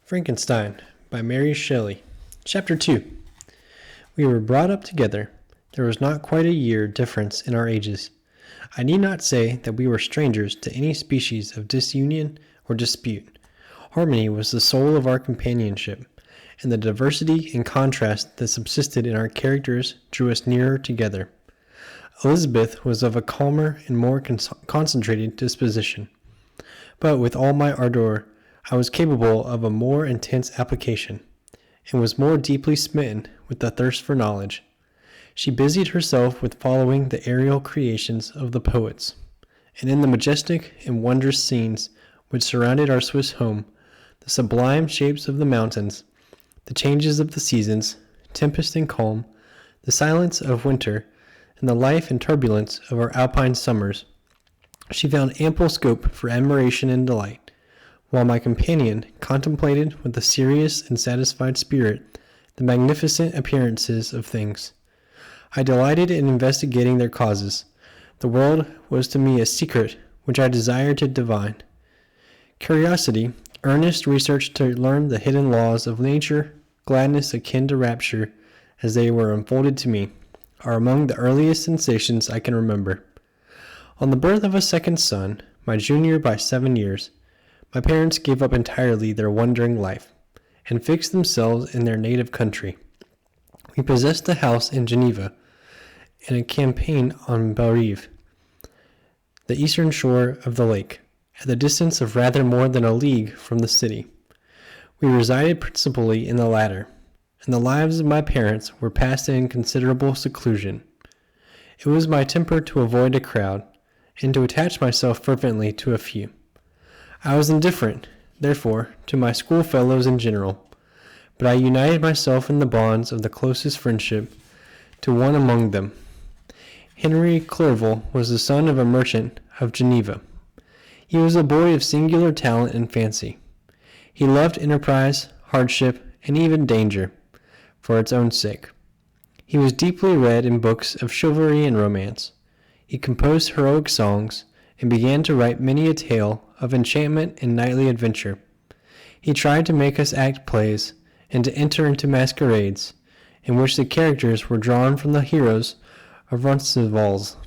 Frankenstein by Mary Shelley. Chapter 2. We were brought up together. There was not quite a year difference in our ages. I need not say that we were strangers to any species of disunion or dispute. Harmony was the soul of our companionship, and the diversity and contrast that subsisted in our characters drew us nearer together. Elizabeth was of a calmer and more concentrated disposition, but with all my ardor, I was capable of a more intense application, and was more deeply smitten with the thirst for knowledge. She busied herself with following the aerial creations of the poets, and in the majestic and wondrous scenes which surrounded our Swiss home, the sublime shapes of the mountains, the changes of the seasons, tempest and calm, the silence of winter, and the life and turbulence of our alpine summers, she found ample scope for admiration and delight, while my companion contemplated with a serious and satisfied spirit the magnificent appearances of things. I delighted in investigating their causes. The world was to me a secret which I desired to divine. Curiosity, earnest research to learn the hidden laws of nature, gladness akin to rapture as they were unfolded to me, are among the earliest sensations I can remember. On the birth of a second son, my junior by 7 years, my parents gave up entirely their wandering life, and fixed themselves in their native country. We possessed a house in Geneva, and a campaign on Barive, the eastern shore of the lake, at the distance of rather more than a league from the city. We resided principally in the latter, and the lives of my parents were passed in considerable seclusion. It was my temper to avoid a crowd, and to attach myself fervently to a few. I was indifferent, therefore, to my schoolfellows in general, but I united myself in the bonds of the closest friendship to one among them. Henry Clerval was the son of a merchant of Geneva. He was a boy of singular talent and fancy. He loved enterprise, hardship, and even danger, for its own sake. He was deeply read in books of chivalry and romance. He composed heroic songs, and began to write many a tale of enchantment and knightly adventure. He tried to make us act plays, and to enter into masquerades, in which the characters were drawn from the heroes of Roncesvalles,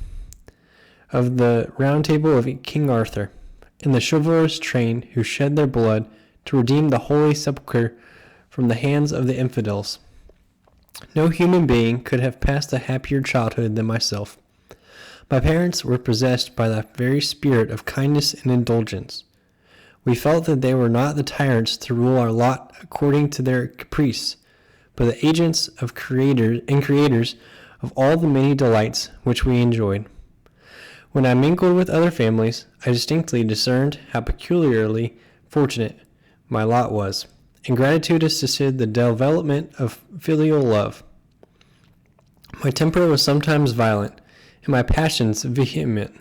of the Round Table of King Arthur, and the chivalrous train who shed their blood to redeem the Holy Sepulchre from the hands of the infidels. No human being could have passed a happier childhood than myself. My parents were possessed by that very spirit of kindness and indulgence. We felt that they were not the tyrants to rule our lot according to their caprice, but the agents of creators of all the many delights which we enjoyed. When I mingled with other families, I distinctly discerned how peculiarly fortunate my lot was, and gratitude assisted the development of filial love. My temper was sometimes violent, and my passions vehement,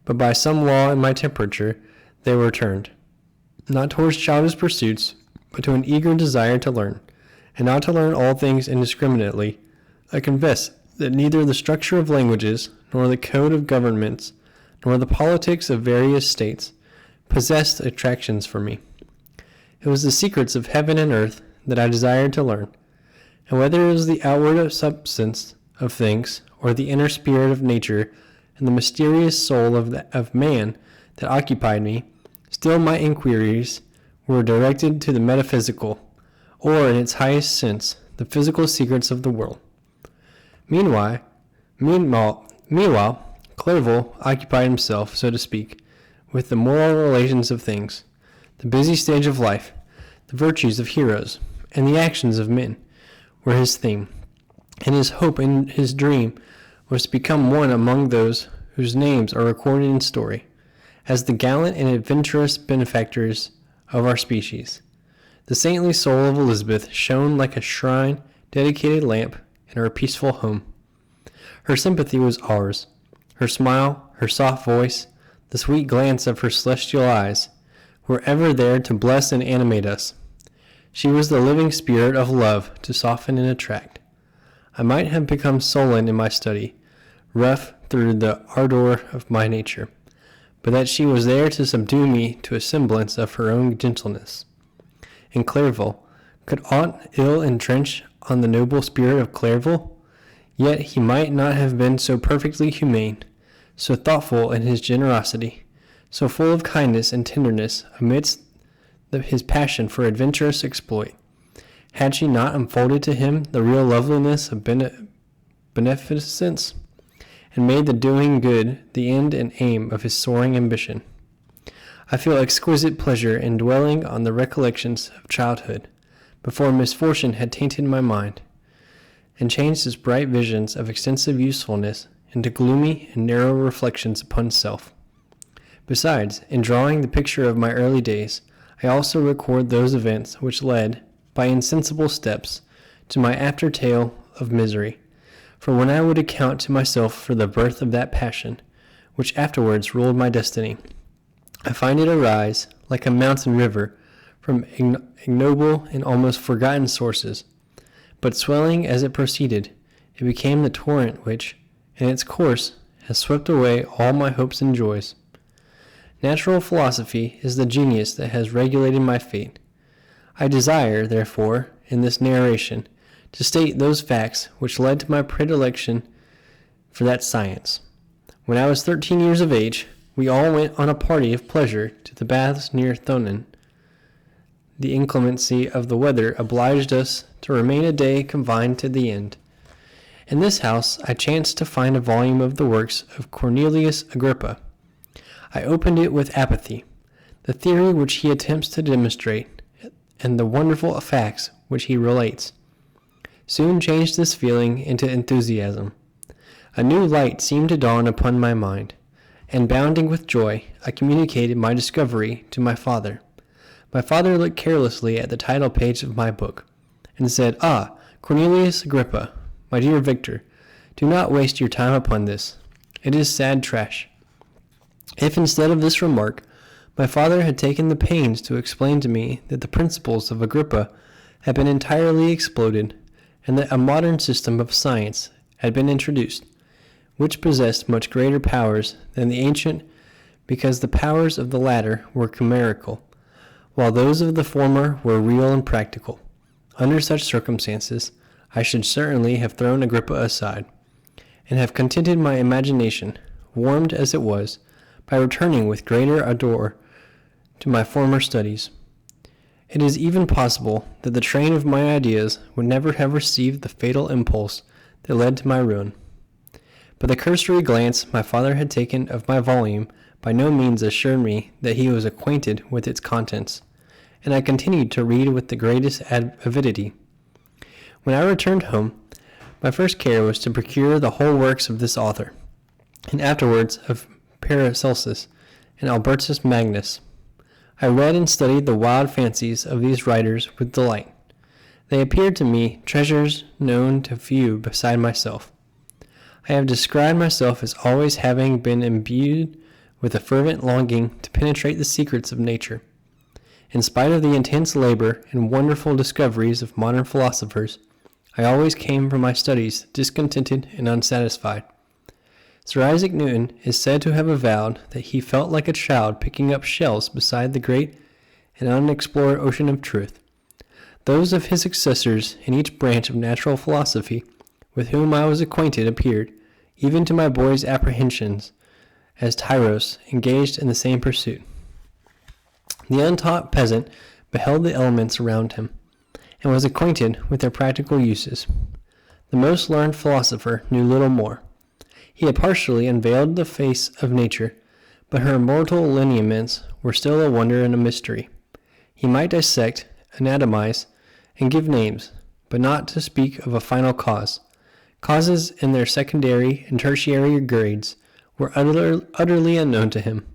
but by some law in my temperature they were turned, not towards childish pursuits, but to an eager desire to learn, and not to learn all things indiscriminately. I confess that neither the structure of languages, nor the code of governments, nor the politics of various states possessed attractions for me. It was the secrets of heaven and earth that I desired to learn, and whether it was the outward substance of things, or the inner spirit of nature and the mysterious soul of man that occupied me, still my inquiries were directed to the metaphysical, or in its highest sense, the physical secrets of the world. Meanwhile, Clerval occupied himself, so to speak, with the moral relations of things, the busy stage of life, the virtues of heroes, and the actions of men were his theme, and his hope and his dream was to become one among those whose names are recorded in story, as the gallant and adventurous benefactors of our species. The saintly soul of Elizabeth shone like a shrine dedicated lamp in her peaceful home. Her sympathy was ours. Her smile, her soft voice, the sweet glance of her celestial eyes were ever there to bless and animate us. She was the living spirit of love to soften and attract. I might have become sullen in my study, rough through the ardor of my nature, but that she was there to subdue me to a semblance of her own gentleness. in Clairville. Could aught ill entrench on the noble spirit of Clairville? Yet he might not have been so perfectly humane, so thoughtful in his generosity, so full of kindness and tenderness amidst his passion for adventurous exploit. Had she not unfolded to him the real loveliness of beneficence, and made the doing good the end and aim of his soaring ambition? I feel exquisite pleasure in dwelling on the recollections of childhood, before misfortune had tainted my mind, and changed its bright visions of extensive usefulness into gloomy and narrow reflections upon self. Besides, in drawing the picture of my early days, I also record those events which led, by insensible steps, to my after tale of misery. For when I would account to myself for the birth of that passion, which afterwards ruled my destiny, I find it arise, like a mountain river, from ignoble and almost forgotten sources. But swelling as it proceeded, it became the torrent which, in its course, has swept away all my hopes and joys. Natural philosophy is the genius that has regulated my fate. I desire, therefore, in this narration, to state those facts which led to my predilection for that science. When I was 13 years of age, we all went on a party of pleasure to the baths near Thonon. The inclemency of the weather obliged us to remain a day confined to the end. In this house I chanced to find a volume of the works of Cornelius Agrippa. I opened it with apathy. The theory which he attempts to demonstrate, and the wonderful facts which he relates, soon changed this feeling into enthusiasm. A new light seemed to dawn upon my mind, and bounding with joy, I communicated my discovery to my father. My father looked carelessly at the title page of my book, and said, "Ah, Cornelius Agrippa, my dear Victor, do not waste your time upon this. It is sad trash." If instead of this remark, my father had taken the pains to explain to me that the principles of Agrippa had been entirely exploded, and that a modern system of science had been introduced, which possessed much greater powers than the ancient, because the powers of the latter were chimerical, while those of the former were real and practical. Under such circumstances, I should certainly have thrown Agrippa aside, and have contented my imagination, warmed as it was, by returning with greater ardor to my former studies. It is even possible that the train of my ideas would never have received the fatal impulse that led to my ruin. But the cursory glance my father had taken of my volume by no means assured me that he was acquainted with its contents, and I continued to read with the greatest avidity. When I returned home, my first care was to procure the whole works of this author, and afterwards of Paracelsus and Albertus Magnus. I read and studied the wild fancies of these writers with delight. They appeared to me treasures known to few beside myself. I have described myself as always having been imbued with a fervent longing to penetrate the secrets of nature. In spite of the intense labor and wonderful discoveries of modern philosophers, I always came from my studies discontented and unsatisfied. Sir Isaac Newton is said to have avowed that he felt like a child picking up shells beside the great and unexplored ocean of truth. Those of his successors in each branch of natural philosophy with whom I was acquainted appeared, even to my boy's apprehensions, as tyros engaged in the same pursuit. The untaught peasant beheld the elements around him, and was acquainted with their practical uses. The most learned philosopher knew little more. He had partially unveiled the face of nature, but her immortal lineaments were still a wonder and a mystery. He might dissect, anatomize, and give names, but not to speak of a final cause. Causes in their secondary and tertiary grades were utterly unknown to him.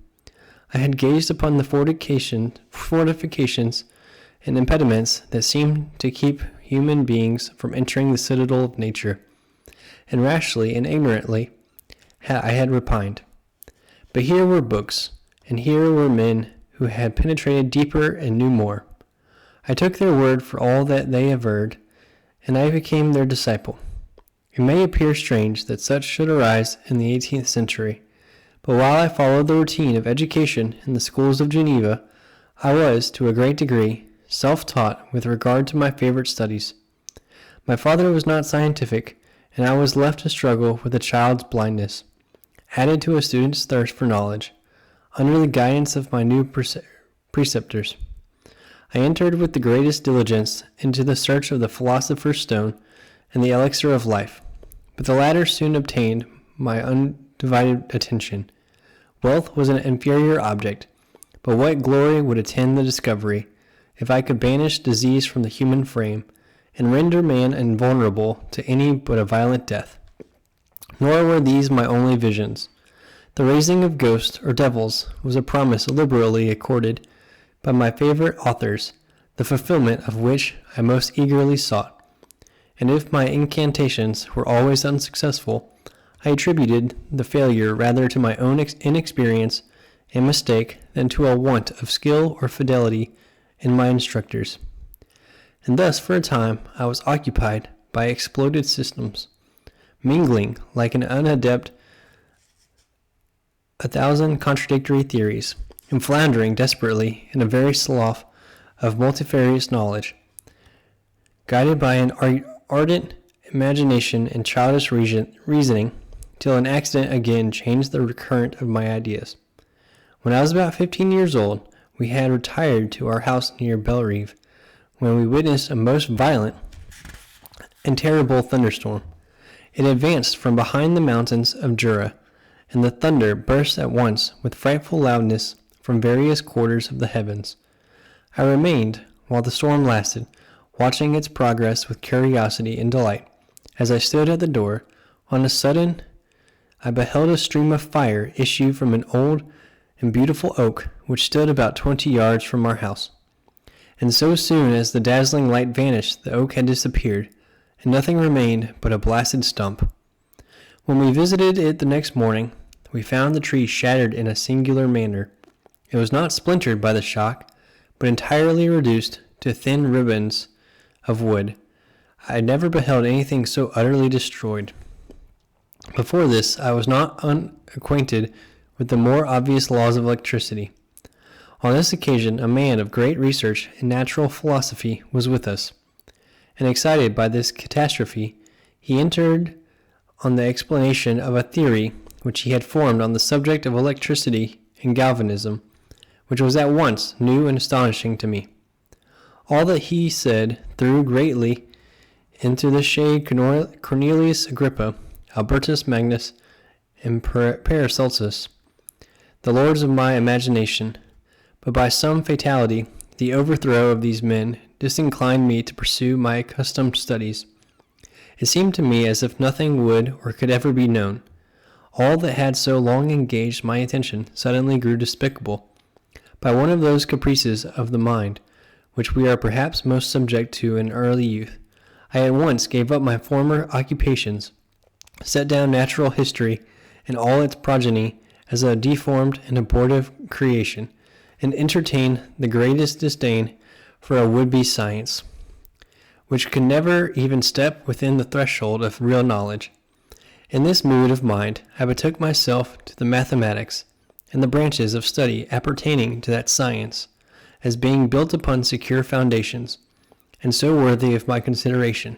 I had gazed upon the fortifications and impediments that seemed to keep human beings from entering the citadel of nature, and rashly and ignorantly I had repined. But here were books, and here were men who had penetrated deeper and knew more. I took their word for all that they averred, and I became their disciple. It may appear strange that such should arise in the 18th century, but while I followed the routine of education in the schools of Geneva, I was, to a great degree, self-taught with regard to my favorite studies. My father was not scientific, and I was left to struggle with a child's blindness, added to a student's thirst for knowledge, under the guidance of my new preceptors. I entered with the greatest diligence into the search of the philosopher's stone and the elixir of life, but the latter soon obtained my undivided attention. Wealth was an inferior object, but what glory would attend the discovery if I could banish disease from the human frame and render man invulnerable to any but a violent death. Nor were these my only visions. The raising of ghosts or devils was a promise liberally accorded by my favorite authors, the fulfillment of which I most eagerly sought. And if my incantations were always unsuccessful, I attributed the failure rather to my own inexperience and mistake than to a want of skill or fidelity in my instructors. And thus, for a time, I was occupied by exploded systems, mingling like an unadept 1,000 contradictory theories, and floundering desperately in a very slough of multifarious knowledge, guided by an ardent imagination and childish reasoning, till an accident again changed the current of my ideas. When I was about 15 years old, we had retired to our house near Bellerive, when we witnessed a most violent and terrible thunderstorm. It advanced from behind the mountains of Jura, and the thunder burst at once with frightful loudness from various quarters of the heavens. I remained, while the storm lasted, watching its progress with curiosity and delight. As I stood at the door, on a sudden I beheld a stream of fire issue from an old and beautiful oak which stood about 20 yards from our house. And so soon as the dazzling light vanished, the oak had disappeared, and nothing remained but a blasted stump. When we visited it the next morning, we found the tree shattered in a singular manner. It was not splintered by the shock, but entirely reduced to thin ribbons of wood. I had never beheld anything so utterly destroyed. Before this, I was not unacquainted with the more obvious laws of electricity. On this occasion, a man of great research in natural philosophy was with us, and excited by this catastrophe, he entered on the explanation of a theory which he had formed on the subject of electricity and galvanism, which was at once new and astonishing to me. All that he said threw greatly into the shade Cornelius Agrippa, Albertus Magnus, and Paracelsus, the lords of my imagination, but by some fatality the overthrow of these men disinclined me to pursue my accustomed studies. It seemed to me as if nothing would or could ever be known. All that had so long engaged my attention suddenly grew despicable. By one of those caprices of the mind which we are perhaps most subject to in early youth, I at once gave up my former occupations, set down natural history and all its progeny as a deformed and abortive creation, and entertained the greatest disdain for a would-be science, which could never even step within the threshold of real knowledge. In this mood of mind, I betook myself to the mathematics and the branches of study appertaining to that science, as being built upon secure foundations, and so worthy of my consideration.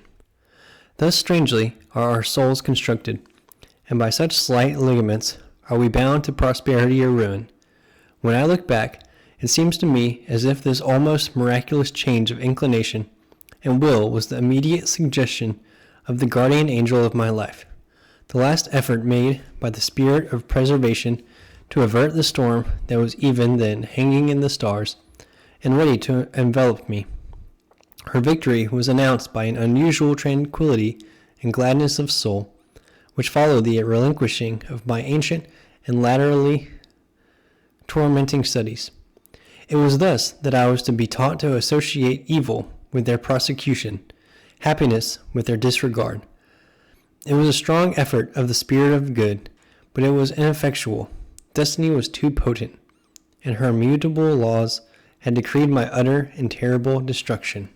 Thus strangely are our souls constructed, and by such slight ligaments are we bound to prosperity or ruin. When I look back, it seems to me as if this almost miraculous change of inclination and will was the immediate suggestion of the guardian angel of my life, the last effort made by the spirit of preservation to avert the storm that was even then hanging in the stars and ready to envelop me. Her victory was announced by an unusual tranquility and gladness of soul, which followed the relinquishing of my ancient and latterly tormenting studies. It was thus that I was to be taught to associate evil with their prosecution, happiness with their disregard. It was a strong effort of the spirit of good, but it was ineffectual. Destiny was too potent, and her immutable laws had decreed my utter and terrible destruction.